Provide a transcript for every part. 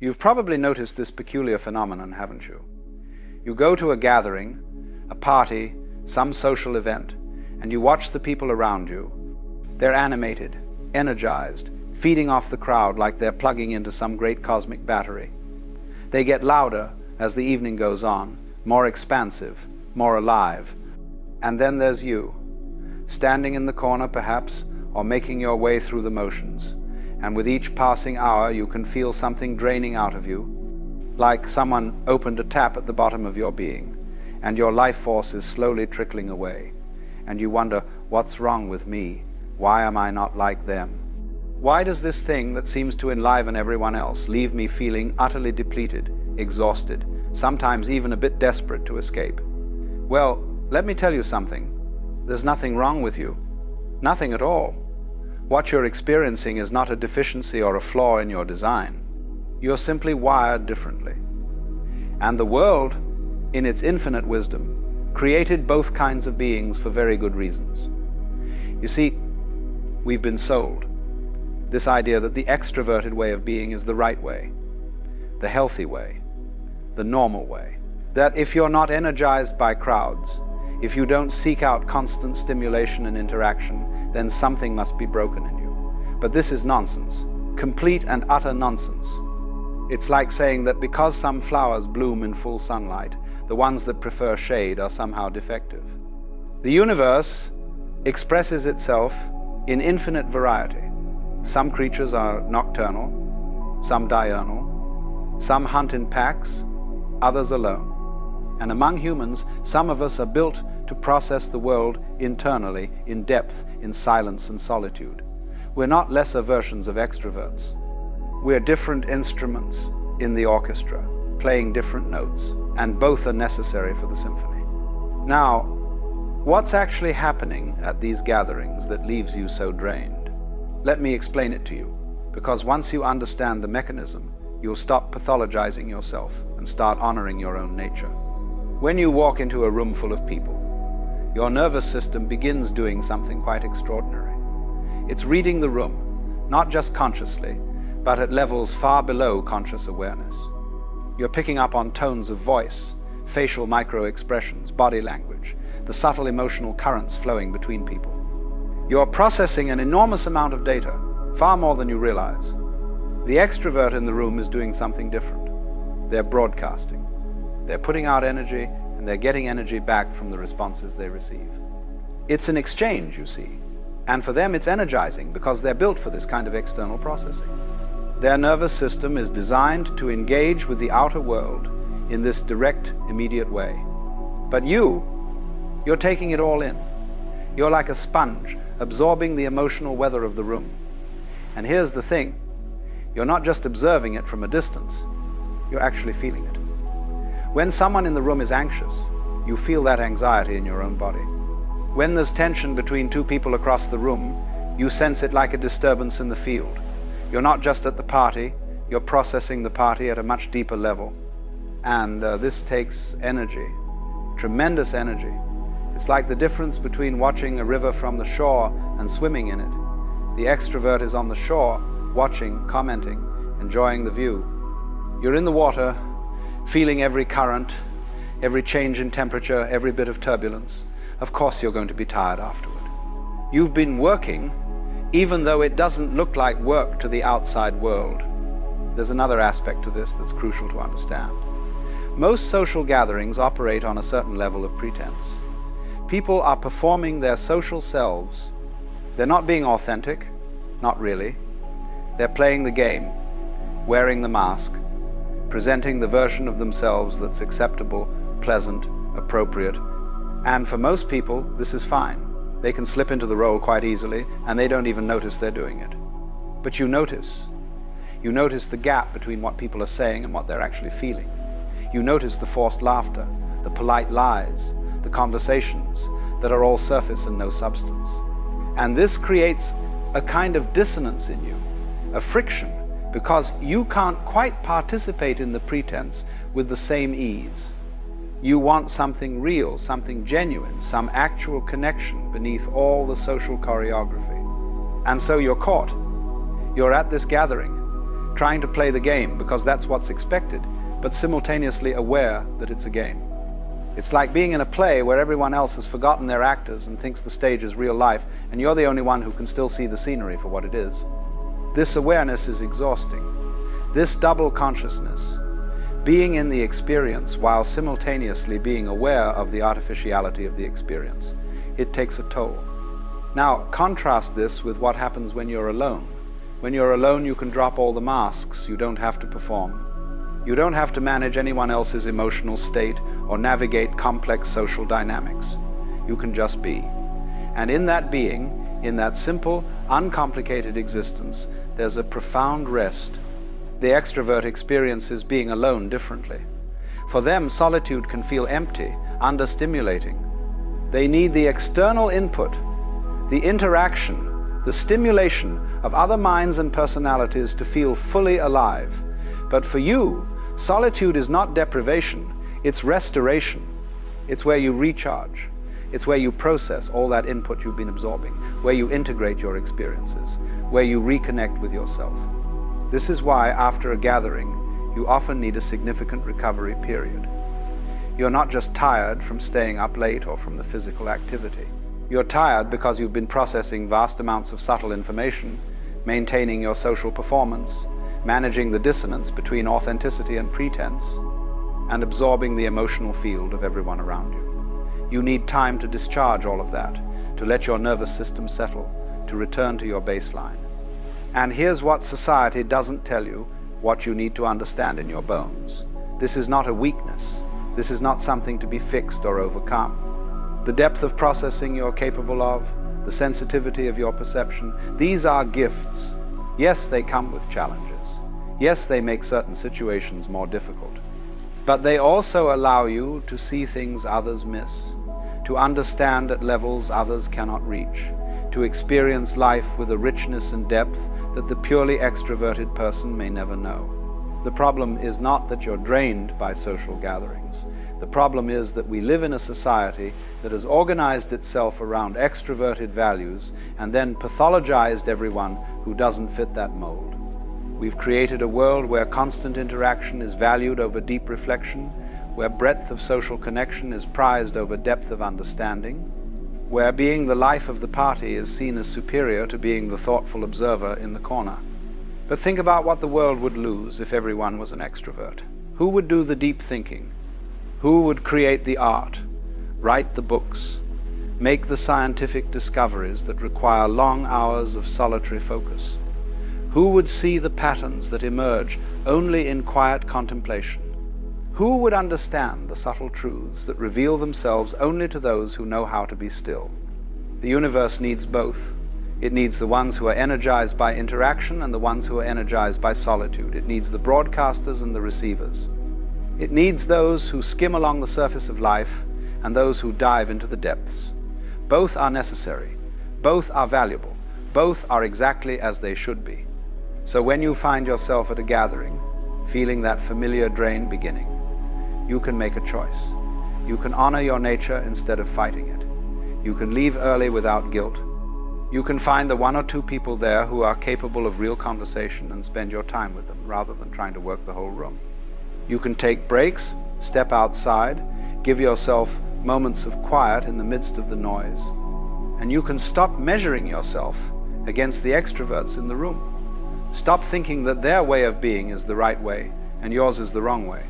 You've probably noticed this peculiar phenomenon, haven't you? You go to a gathering, a party, some social event, and you watch the people around you. They're animated, energized, feeding off the crowd like they're plugging into some great cosmic battery. They get louder as the evening goes on, more expansive, more alive. And then there's you, standing in the corner perhaps, or making your way through the motions. And with each passing hour you can feel something draining out of you, like someone opened a tap at the bottom of your being, and your life force is slowly trickling away. And you wonder, what's wrong with me? Why am I not like them? Why does this thing that seems to enliven everyone else leave me feeling utterly depleted, exhausted, sometimes even a bit desperate to escape? Well, let me tell you something. There's nothing wrong with you. Nothing at all. What you're experiencing is not a deficiency or a flaw in your design. You're simply wired differently. And the world, in its infinite wisdom, created both kinds of beings for very good reasons. You see, we've been sold this idea that the extroverted way of being is the right way, the healthy way, the normal way. That if you're not energized by crowds, if you don't seek out constant stimulation and interaction, then something must be broken in you. But this is nonsense, complete and utter nonsense. It's like saying that because some flowers bloom in full sunlight, the ones that prefer shade are somehow defective. The universe expresses itself in infinite variety. Some creatures are nocturnal, some diurnal, some hunt in packs, others alone. And among humans, some of us are built to process the world internally, in depth, in silence and solitude. We're not lesser versions of extroverts. We're different instruments in the orchestra, playing different notes, and both are necessary for the symphony. Now, what's actually happening at these gatherings that leaves you so drained? Let me explain it to you, because once you understand the mechanism, you'll stop pathologizing yourself and start honoring your own nature. When you walk into a room full of people, your nervous system begins doing something quite extraordinary. It's reading the room, not just consciously, but at levels far below conscious awareness. You're picking up on tones of voice, facial micro-expressions, body language, the subtle emotional currents flowing between people. You're processing an enormous amount of data, far more than you realize. The extrovert in the room is doing something different. They're broadcasting. They're putting out energy, and they're getting energy back from the responses they receive. It's an exchange, you see. And for them it's energizing, because they're built for this kind of external processing. Their nervous system is designed to engage with the outer world in this direct, immediate way. But you're taking it all in. You're like a sponge, absorbing the emotional weather of the room. And here's the thing, you're not just observing it from a distance, you're actually feeling it. When someone in the room is anxious, you feel that anxiety in your own body. When there's tension between two people across the room, you sense it like a disturbance in the field. You're not just at the party, you're processing the party at a much deeper level. And this takes energy, tremendous energy. It's like the difference between watching a river from the shore and swimming in it. The extrovert is on the shore, watching, commenting, enjoying the view. You're in the water, feeling every current, every change in temperature, every bit of turbulence. Of course you're going to be tired afterward. You've been working, even though it doesn't look like work to the outside world. There's another aspect to this that's crucial to understand. Most social gatherings operate on a certain level of pretense. People are performing their social selves. They're not being authentic, not really. They're playing the game, wearing the mask, presenting the version of themselves that's acceptable, pleasant, appropriate. And for most people, this is fine. They can slip into the role quite easily, and they don't even notice they're doing it. But you notice. You notice the gap between what people are saying and what they're actually feeling. You notice the forced laughter, the polite lies, the conversations that are all surface and no substance. And this creates a kind of dissonance in you, a friction, because you can't quite participate in the pretense with the same ease. You want something real, something genuine, some actual connection beneath all the social choreography. And so you're caught. You're at this gathering, trying to play the game because that's what's expected, but simultaneously aware that it's a game. It's like being in a play where everyone else has forgotten their actors and thinks the stage is real life, and you're the only one who can still see the scenery for what it is. This awareness is exhausting. This double consciousness, being in the experience while simultaneously being aware of the artificiality of the experience, it takes a toll. Now, contrast this with what happens when you're alone. When you're alone, you can drop all the masks. You don't have to perform. You don't have to manage anyone else's emotional state or navigate complex social dynamics. You can just be. And in that being, in that simple, uncomplicated existence, there's a profound rest. The extrovert experiences being alone differently. For them, solitude can feel empty, understimulating. They need the external input, the interaction, the stimulation of other minds and personalities to feel fully alive. But for you, solitude is not deprivation, it's restoration. It's where you recharge. It's where you process all that input you've been absorbing, where you integrate your experiences, where you reconnect with yourself. This is why, after a gathering, you often need a significant recovery period. You're not just tired from staying up late or from the physical activity. You're tired because you've been processing vast amounts of subtle information, maintaining your social performance, managing the dissonance between authenticity and pretense, and absorbing the emotional field of everyone around you. You need time to discharge all of that, to let your nervous system settle, to return to your baseline. And here's what society doesn't tell you, what you need to understand in your bones. This is not a weakness. This is not something to be fixed or overcome. The depth of processing you're capable of, the sensitivity of your perception, these are gifts. Yes, they come with challenges. Yes, they make certain situations more difficult. But they also allow you to see things others miss, to understand at levels others cannot reach, to experience life with a richness and depth that the purely extroverted person may never know. The problem is not that you're drained by social gatherings. The problem is that we live in a society that has organized itself around extroverted values and then pathologized everyone who doesn't fit that mold. We've created a world where constant interaction is valued over deep reflection, where breadth of social connection is prized over depth of understanding, where being the life of the party is seen as superior to being the thoughtful observer in the corner. But think about what the world would lose if everyone was an extrovert. Who would do the deep thinking? Who would create the art, write the books, make the scientific discoveries that require long hours of solitary focus? Who would see the patterns that emerge only in quiet contemplation? Who would understand the subtle truths that reveal themselves only to those who know how to be still? The universe needs both. It needs the ones who are energized by interaction and the ones who are energized by solitude. It needs the broadcasters and the receivers. It needs those who skim along the surface of life and those who dive into the depths. Both are necessary. Both are valuable. Both are exactly as they should be. So when you find yourself at a gathering, feeling that familiar drain beginning, you can make a choice. You can honor your nature instead of fighting it. You can leave early without guilt. You can find the one or two people there who are capable of real conversation and spend your time with them rather than trying to work the whole room. You can take breaks, step outside, give yourself moments of quiet in the midst of the noise. And you can stop measuring yourself against the extroverts in the room. Stop thinking that their way of being is the right way and yours is the wrong way.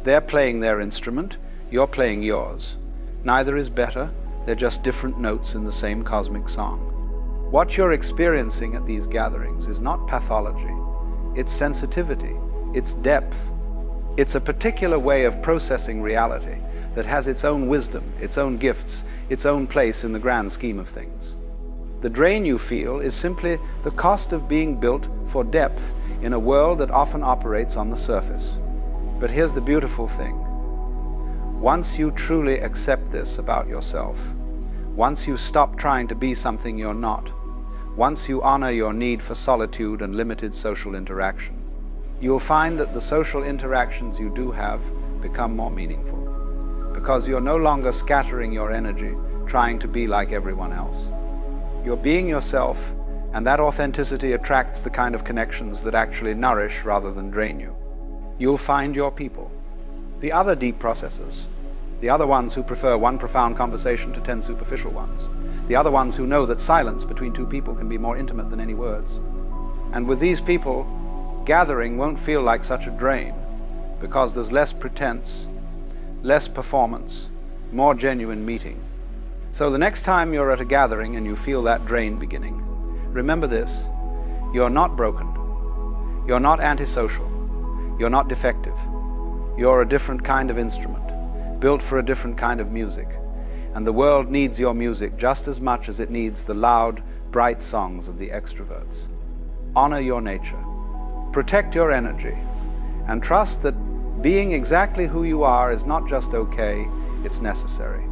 They're playing their instrument, you're playing yours. Neither is better, they're just different notes in the same cosmic song. What you're experiencing at these gatherings is not pathology, it's sensitivity, it's depth. It's a particular way of processing reality that has its own wisdom, its own gifts, its own place in the grand scheme of things. The drain you feel is simply the cost of being built for depth in a world that often operates on the surface. But here's the beautiful thing. Once you truly accept this about yourself, once you stop trying to be something you're not, once you honor your need for solitude and limited social interaction, you'll find that the social interactions you do have become more meaningful, because you're no longer scattering your energy trying to be like everyone else. You're being yourself And that authenticity attracts the kind of connections that actually nourish rather than drain you. You'll find your people. The other deep processors, the other ones who prefer one profound conversation to 10 superficial ones, the other ones who know that silence between two people can be more intimate than any words. And with these people, gathering won't feel like such a drain, because there's less pretense, less performance, more genuine meeting. So the next time you're at a gathering and you feel that drain beginning, remember this: you're not broken, you're not antisocial, you're not defective. You're a different kind of instrument, built for a different kind of music, and the world needs your music just as much as it needs the loud, bright songs of the extroverts. Honor your nature, protect your energy, and trust that being exactly who you are is not just okay, it's necessary.